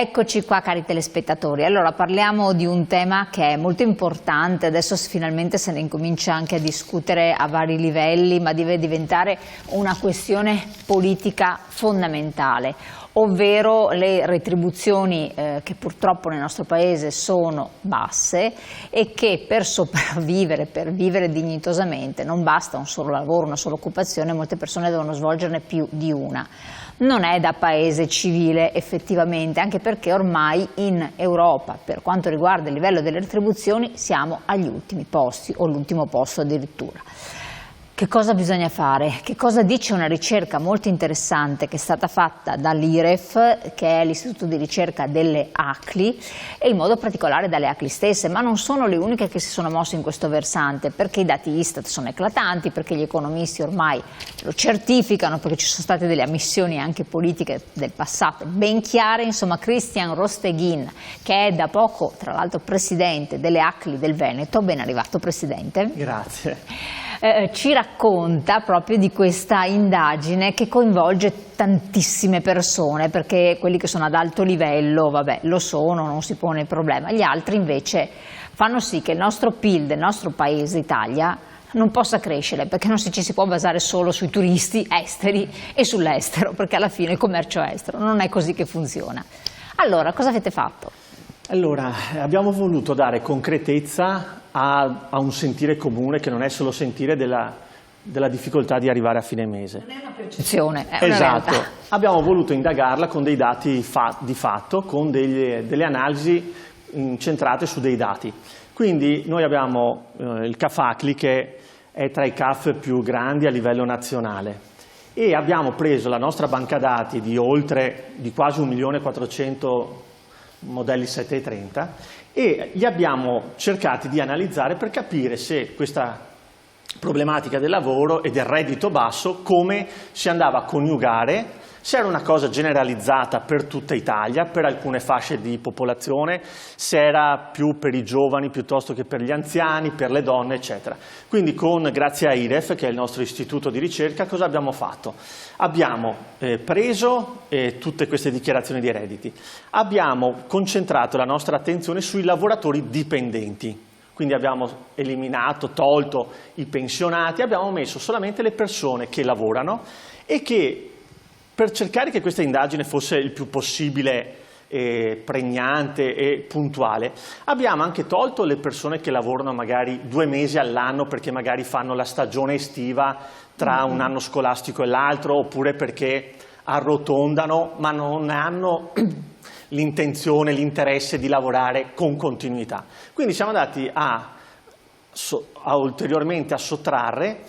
Eccoci qua cari telespettatori, allora parliamo di un tema che è molto importante, adesso finalmente se ne incomincia anche a discutere a vari livelli, ma deve diventare una questione politica fondamentale, ovvero le retribuzioni che purtroppo nel nostro paese sono basse e che per sopravvivere, per vivere dignitosamente non basta un solo lavoro, una sola occupazione, molte persone devono svolgerne più di una. Non è da paese civile effettivamente, anche perché ormai in Europa, per quanto riguarda il livello delle retribuzioni, siamo agli ultimi posti, o l'ultimo posto addirittura. Che cosa bisogna fare? Che cosa dice una ricerca molto interessante che è stata fatta dall'IREF, che è l'Istituto di ricerca delle ACLI, e in modo particolare dalle ACLI stesse, ma non sono le uniche che si sono mosse in questo versante, perché i dati Istat sono eclatanti, perché gli economisti ormai lo certificano, perché ci sono state delle ammissioni anche politiche del passato ben chiare. Insomma, Christian Rosteghin, che è da poco tra l'altro presidente delle ACLI del Veneto, ben arrivato Presidente. Grazie. Ci racconta proprio di questa indagine che coinvolge tantissime persone, perché quelli che sono ad alto livello, vabbè, lo sono, non si pone il problema, gli altri invece fanno sì che il nostro PIL del nostro paese, Italia, non possa crescere, perché non ci si può basare solo sui turisti esteri e sull'estero, perché alla fine il commercio estero non è così che funziona. Allora, cosa avete fatto? Allora, abbiamo voluto dare concretezza a un sentire comune che non è solo sentire della difficoltà di arrivare a fine mese. Non è una percezione, è una esatto. realtà. Abbiamo voluto indagarla con dei dati di fatto, con delle analisi incentrate su dei dati. Quindi noi abbiamo il CAF ACLI, che è tra i CAF più grandi a livello nazionale, e abbiamo preso la nostra banca dati di quasi 1.400.000 modelli 730 e li abbiamo cercati di analizzare per capire se questa problematica del lavoro e del reddito basso come si andava a coniugare, se era una cosa generalizzata per tutta Italia, per alcune fasce di popolazione, se era più per i giovani piuttosto che per gli anziani, per le donne, eccetera. Quindi grazie a IREF, che è il nostro istituto di ricerca, cosa abbiamo fatto? Abbiamo preso tutte queste dichiarazioni di redditi, abbiamo concentrato la nostra attenzione sui lavoratori dipendenti. Quindi abbiamo tolto i pensionati, abbiamo messo solamente le persone che lavorano e che, per cercare che questa indagine fosse il più possibile pregnante e puntuale, abbiamo anche tolto le persone che lavorano magari 2 mesi all'anno perché magari fanno la stagione estiva tra un anno scolastico e l'altro, oppure perché arrotondano ma non hanno l'intenzione, l'interesse di lavorare con continuità. Quindi siamo andati ulteriormente a sottrarre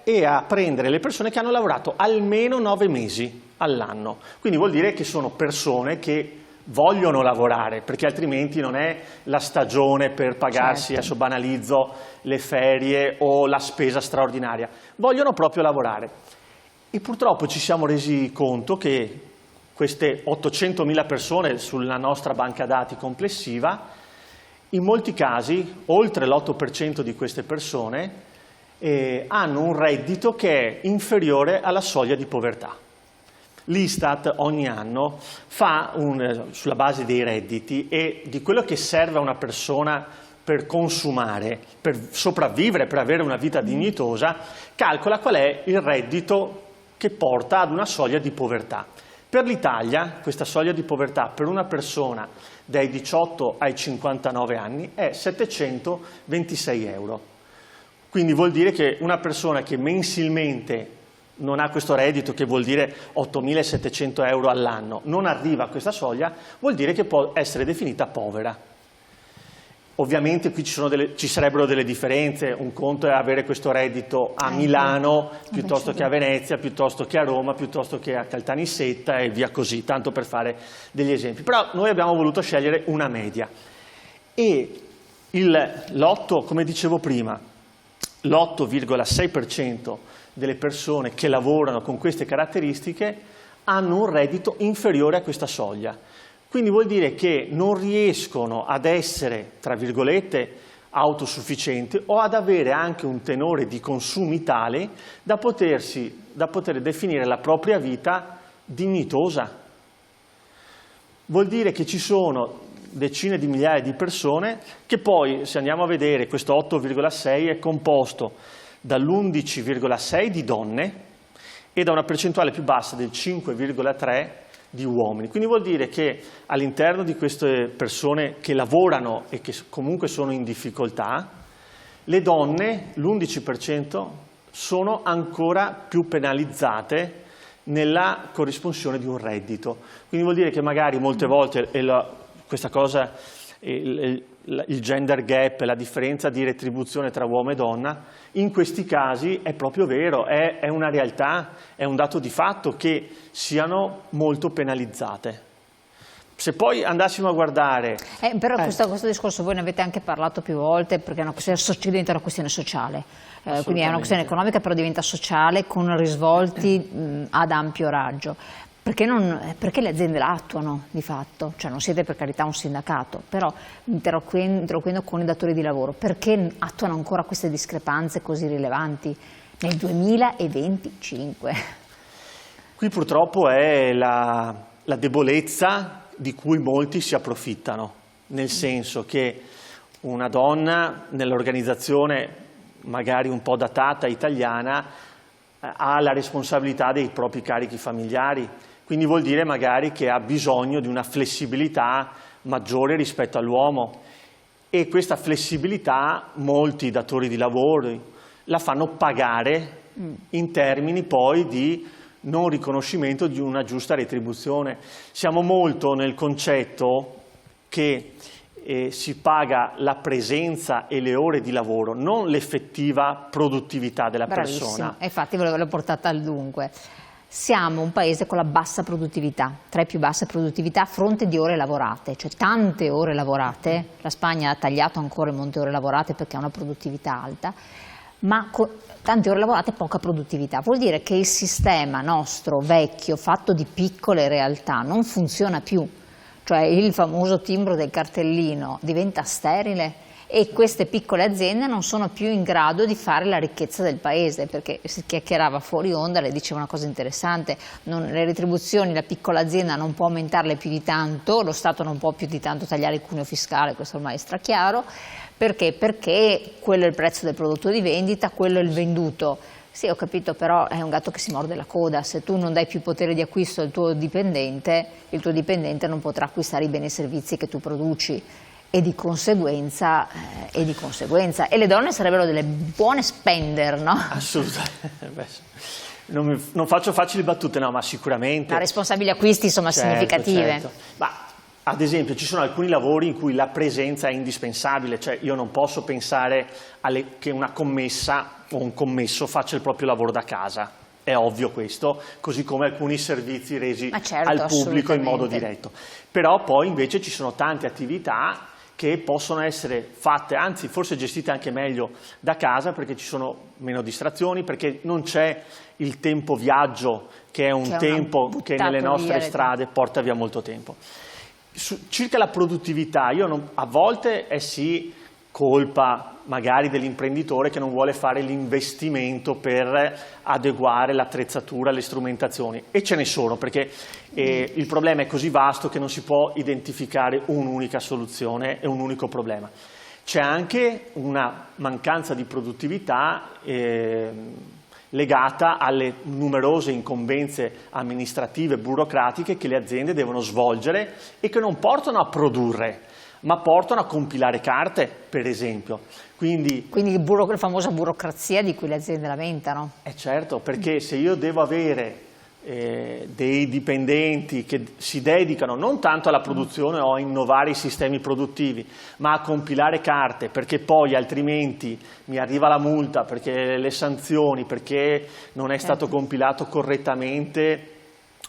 e a prendere le persone che hanno lavorato almeno 9 mesi all'anno. Quindi vuol dire che sono persone che vogliono lavorare, perché altrimenti non è la stagione per pagarsi, certo, adesso banalizzo, le ferie o la spesa straordinaria. Vogliono proprio lavorare. E purtroppo ci siamo resi conto che queste 800.000 persone sulla nostra banca dati complessiva, in molti casi, oltre l'8% di queste persone hanno un reddito che è inferiore alla soglia di povertà. L'Istat ogni anno fa sulla base dei redditi e di quello che serve a una persona per consumare, per sopravvivere, per avere una vita dignitosa, calcola qual è il reddito che porta ad una soglia di povertà. Per l'Italia questa soglia di povertà per una persona dai 18 ai 59 anni è 726 euro. Quindi vuol dire che una persona che mensilmente non ha questo reddito, che vuol dire 8.700 euro all'anno, non arriva a questa soglia, vuol dire che può essere definita povera. Ovviamente qui ci sarebbero delle differenze, un conto è avere questo reddito a Milano piuttosto che a Venezia, piuttosto che a Roma, piuttosto che a Caltanissetta e via così, tanto per fare degli esempi. Però noi abbiamo voluto scegliere una media e come dicevo prima, l'8,6% delle persone che lavorano con queste caratteristiche hanno un reddito inferiore a questa soglia. Quindi vuol dire che non riescono ad essere, tra virgolette, autosufficienti o ad avere anche un tenore di consumi tale da poter definire la propria vita dignitosa. vuol dire che ci sono decine di migliaia di persone che poi, se andiamo a vedere, questo 8,6 è composto dall'11,6 di donne e da una percentuale più bassa del 5,3 di uomini. Quindi vuol dire che all'interno di queste persone che lavorano e che comunque sono in difficoltà, le donne, l'11%, sono ancora più penalizzate nella corrisponsione di un reddito. Quindi vuol dire che magari molte volte questa cosa, il gender gap, la differenza di retribuzione tra uomo e donna, in questi casi è proprio vero, è una realtà, è un dato di fatto che siano molto penalizzate. Se poi andassimo a guardare... Però questo discorso voi ne avete anche parlato più volte, perché è una questione, diventa una questione sociale, quindi è una questione economica però diventa sociale con risvolti ad ampio raggio. Perché le aziende la attuano di fatto? Cioè non siete per carità un sindacato, però interloquendo con i datori di lavoro, perché attuano ancora queste discrepanze così rilevanti nel 2025? Qui purtroppo è la debolezza di cui molti si approfittano, nel senso che una donna nell'organizzazione magari un po' datata italiana ha la responsabilità dei propri carichi familiari, quindi vuol dire magari che ha bisogno di una flessibilità maggiore rispetto all'uomo e questa flessibilità molti datori di lavoro la fanno pagare in termini poi di non riconoscimento di una giusta retribuzione. Siamo molto nel concetto che si paga la presenza e le ore di lavoro, non l'effettiva produttività della persona. Infatti l'ho portata al dunque. Siamo un paese con la bassa produttività, tra le più basse produttività a fronte di ore lavorate, cioè tante ore lavorate. La Spagna ha tagliato ancora molte ore lavorate perché ha una produttività alta, ma con tante ore lavorate e poca produttività. Vuol dire che il sistema nostro vecchio, fatto di piccole realtà, non funziona più. Cioè il famoso timbro del cartellino diventa sterile e queste piccole aziende non sono più in grado di fare la ricchezza del paese, perché si chiacchierava fuori onda, le diceva una cosa interessante, le retribuzioni la piccola azienda non può aumentarle più di tanto, lo Stato non può più di tanto tagliare il cuneo fiscale, questo ormai è strachiaro, perché? Perché quello è il prezzo del prodotto di vendita, quello è il venduto. Sì, ho capito, però è un gatto che si morde la coda. Se tu non dai più potere di acquisto al tuo dipendente, il tuo dipendente non potrà acquistare i beni e servizi che tu produci e di conseguenza e le donne sarebbero delle buone spender, no? Assolutamente. Non faccio facili battute, no, ma sicuramente. Ma responsabili acquisti, insomma, significative. Certo. Ma ad esempio ci sono alcuni lavori in cui la presenza è indispensabile, cioè io non posso pensare che una commessa o un commesso faccia il proprio lavoro da casa, è ovvio questo, così come alcuni servizi resi al pubblico in modo diretto. Però poi invece ci sono tante attività che possono essere fatte, anzi forse gestite anche meglio da casa, perché ci sono meno distrazioni, perché non c'è il tempo viaggio che è un tempo che nelle nostre strade porta via molto tempo. Circa la produttività, a volte è sì colpa magari dell'imprenditore che non vuole fare l'investimento per adeguare l'attrezzatura, le strumentazioni, e ce ne sono, perché il problema è così vasto che non si può identificare un'unica soluzione e un unico problema. C'è anche una mancanza di produttività legata alle numerose incombenze amministrative e burocratiche che le aziende devono svolgere e che non portano a produrre, ma portano a compilare carte, per esempio. Quindi la famosa burocrazia di cui le aziende lamentano. Certo, perché se io devo avere dei dipendenti che si dedicano non tanto alla produzione o a innovare i sistemi produttivi, ma a compilare carte, perché poi altrimenti mi arriva la multa, perché le sanzioni, perché non è stato compilato correttamente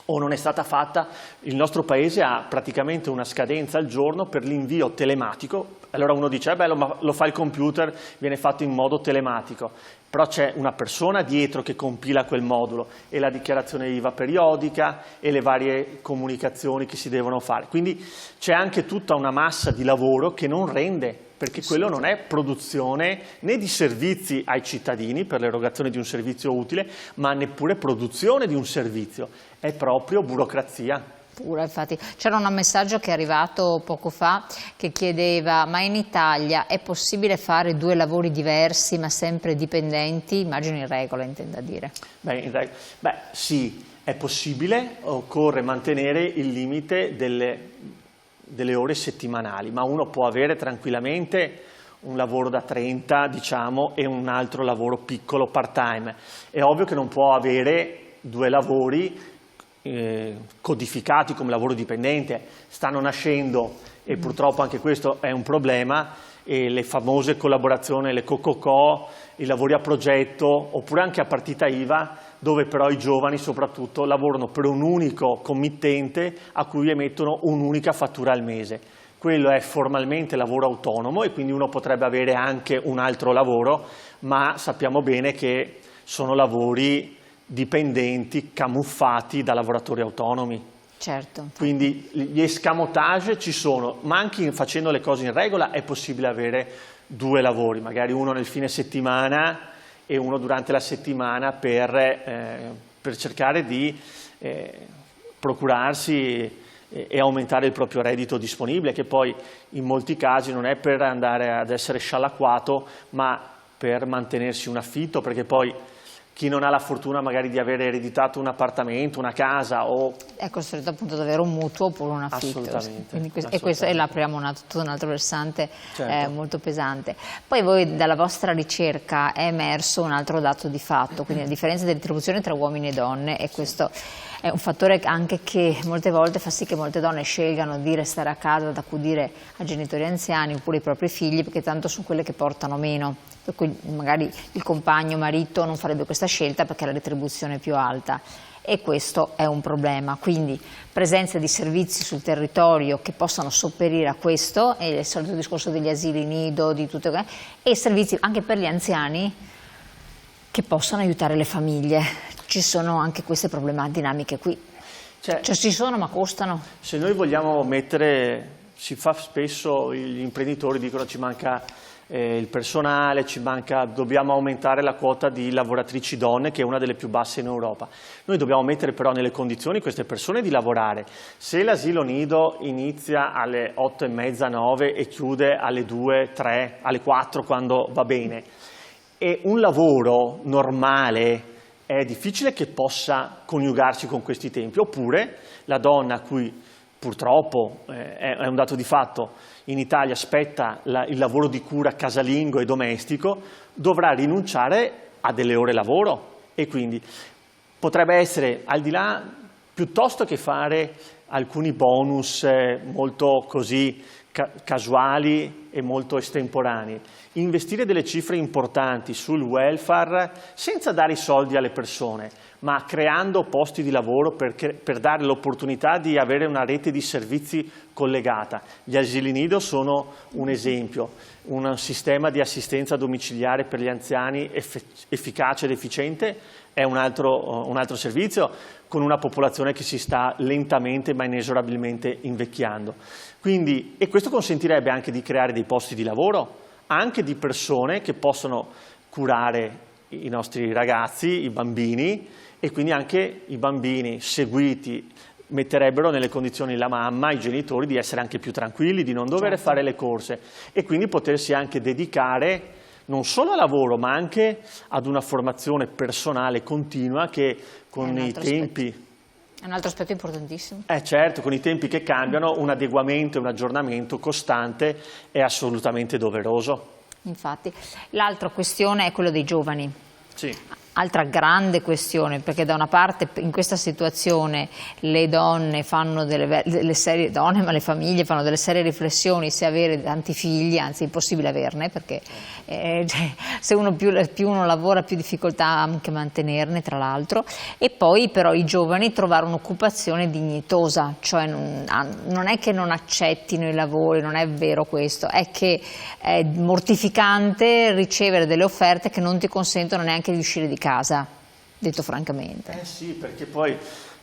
o non è stata fatta, il nostro paese ha praticamente una scadenza al giorno per l'invio telematico. Allora uno dice, bello, ma lo fa il computer, viene fatto in modo telematico, però c'è una persona dietro che compila quel modulo e la dichiarazione IVA periodica e le varie comunicazioni che si devono fare. Quindi c'è anche tutta una massa di lavoro che non rende, perché quello non è produzione né di servizi ai cittadini per l'erogazione di un servizio utile, ma neppure produzione di un servizio, è proprio burocrazia. Pure, infatti. C'era un messaggio che è arrivato poco fa che chiedeva: ma in Italia è possibile fare 2 lavori diversi ma sempre dipendenti? Immagino in regola, intenda dire. Beh, sì, è possibile, occorre mantenere il limite delle ore settimanali, ma uno può avere tranquillamente un lavoro da 30, diciamo, e un altro lavoro piccolo part-time. È ovvio che non può avere 2 lavori codificati come lavoro dipendente. Stanno nascendo, e purtroppo anche questo è un problema, le famose collaborazioni, le co-co-co, i lavori a progetto oppure anche a partita IVA, dove però i giovani soprattutto lavorano per un unico committente a cui emettono un'unica fattura al mese. Quello è formalmente lavoro autonomo e quindi uno potrebbe avere anche un altro lavoro, ma sappiamo bene che sono lavori dipendenti, camuffati da lavoratori autonomi. Certo. Quindi gli escamotage ci sono, ma anche facendo le cose in regola è possibile avere 2 lavori, magari uno nel fine settimana e uno durante la settimana per cercare di procurarsi e aumentare il proprio reddito disponibile, che poi in molti casi non è per andare ad essere scialacquato, ma per mantenersi un affitto, perché poi chi non ha la fortuna magari di aver ereditato un appartamento, una casa o... è costretto appunto ad avere un mutuo oppure un affitto. Assolutamente. E questo e l'apriamo tutto un altro versante Certo. molto pesante. Poi voi dalla vostra ricerca è emerso un altro dato di fatto, quindi la differenza di retribuzione tra uomini e donne, e questo è un fattore anche che molte volte fa sì che molte donne scelgano di restare a casa ad accudire a genitori anziani oppure i propri figli, perché tanto sono quelle che portano meno, per cui magari il compagno, marito non farebbe questa scelta perché la retribuzione è più alta, e questo è un problema. Quindi presenza di servizi sul territorio che possano sopperire a questo, e il solito discorso degli asili nido, di tutto, e servizi anche per gli anziani che possano aiutare le famiglie. Ci sono anche queste dinamiche qui. Cioè ci sono, ma costano. Se noi vogliamo si fa spesso, gli imprenditori dicono ci manca il personale, dobbiamo aumentare la quota di lavoratrici donne, che è una delle più basse in Europa. Noi dobbiamo mettere però nelle condizioni queste persone di lavorare. Se l'asilo nido inizia alle 8:30, 9 e chiude alle 2, 3, alle 4 quando va bene, e un lavoro normale è difficile che possa coniugarsi con questi tempi, oppure la donna a cui purtroppo è un dato di fatto, in Italia spetta il lavoro di cura casalingo e domestico, dovrà rinunciare a delle ore lavoro, e quindi potrebbe essere, al di là, piuttosto che fare alcuni bonus molto così casuali e molto estemporanei, investire delle cifre importanti sul welfare senza dare i soldi alle persone, ma creando posti di lavoro per dare l'opportunità di avere una rete di servizi collegata. Gli asili nido sono un esempio, un sistema di assistenza domiciliare per gli anziani efficace ed efficiente è un altro servizio, con una popolazione che si sta lentamente ma inesorabilmente invecchiando. Quindi, e questo consentirebbe anche di creare dei posti di lavoro, anche di persone che possono curare i nostri ragazzi, i bambini, e quindi anche i bambini seguiti metterebbero nelle condizioni la mamma, i genitori, di essere anche più tranquilli, di non dover fare le corse, e quindi potersi anche dedicare non solo al lavoro ma anche ad una formazione personale continua che con i tempi... È un altro aspetto importantissimo. Certo, con i tempi che cambiano un adeguamento e un aggiornamento costante è assolutamente doveroso. Infatti. L'altra questione è quello dei giovani. Sì. Altra grande questione, perché da una parte in questa situazione le donne fanno delle serie, donne ma le famiglie fanno delle serie riflessioni se avere tanti figli, anzi è impossibile averne, perché se uno più uno lavora più difficoltà anche a mantenerne, tra l'altro, e poi però i giovani trovare un'occupazione dignitosa, cioè non è che non accettino i lavori, non è vero questo, è che è mortificante ricevere delle offerte che non ti consentono neanche di uscire di casa, detto francamente. Sì, perché poi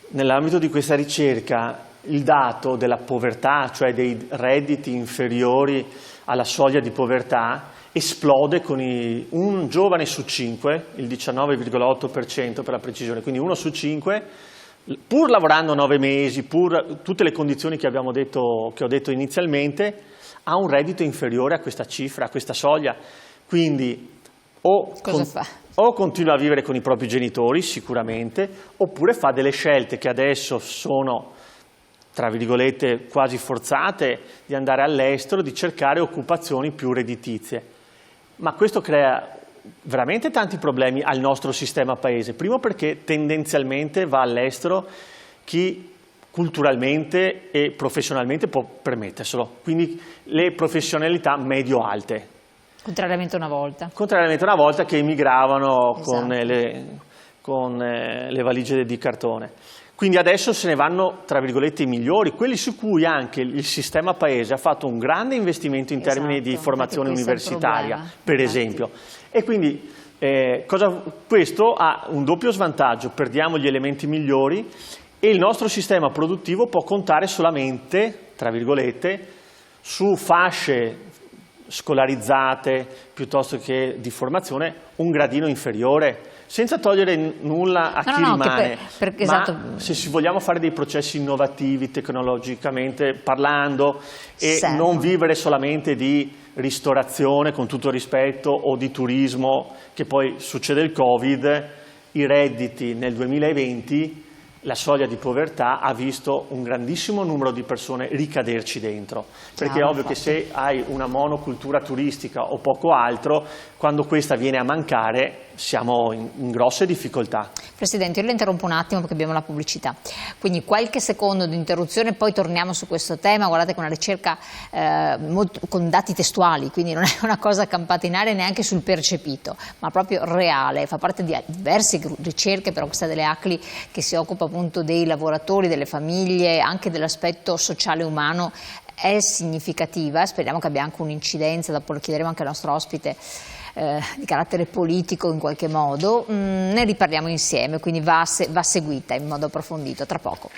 nell'ambito di questa ricerca il dato della povertà, cioè dei redditi inferiori alla soglia di povertà, esplode con un giovane su 5, il 19,8% per la precisione, quindi 1 su 5 pur lavorando 9 mesi, pur tutte le condizioni che ho detto inizialmente, ha un reddito inferiore a questa cifra, a questa soglia. Quindi o continua a vivere con i propri genitori, sicuramente, oppure fa delle scelte che adesso sono, tra virgolette, quasi forzate, di andare all'estero, di cercare occupazioni più redditizie. Ma questo crea veramente tanti problemi al nostro sistema paese. Primo perché tendenzialmente va all'estero chi culturalmente e professionalmente può permetterselo, quindi le professionalità medio-alte. Contrariamente a una volta. Contrariamente a una volta che emigravano Esatto. con le valigie di cartone. Quindi adesso se ne vanno, tra virgolette, i migliori, quelli su cui anche il sistema paese ha fatto un grande investimento in termini di formazione universitaria, per esempio. E quindi questo ha un doppio svantaggio: perdiamo gli elementi migliori e il nostro sistema produttivo può contare solamente, tra virgolette, su fasce scolarizzate piuttosto che di formazione un gradino inferiore, senza togliere nulla a chi rimane. Esatto. Se si vogliamo fare dei processi innovativi tecnologicamente parlando e non vivere solamente di ristorazione, con tutto rispetto, o di turismo, che poi succede il Covid, i redditi nel 2020, la soglia di povertà ha visto un grandissimo numero di persone ricaderci dentro, perché è ovvio che se hai una monocultura turistica o poco altro, quando questa viene a mancare siamo in grosse difficoltà. Presidente, io la interrompo un attimo perché abbiamo la pubblicità, quindi qualche secondo di interruzione, poi torniamo su questo tema. Guardate che è una ricerca con dati testuali, quindi non è una cosa campata in aria neanche sul percepito, ma proprio reale, fa parte di diverse ricerche, però questa delle ACLI che si occupa appunto dei lavoratori, delle famiglie, anche dell'aspetto sociale umano, è significativa. Speriamo che abbia anche un'incidenza, dopo lo chiederemo anche al nostro ospite, di carattere politico in qualche modo. Ne riparliamo insieme, quindi va seguita in modo approfondito tra poco.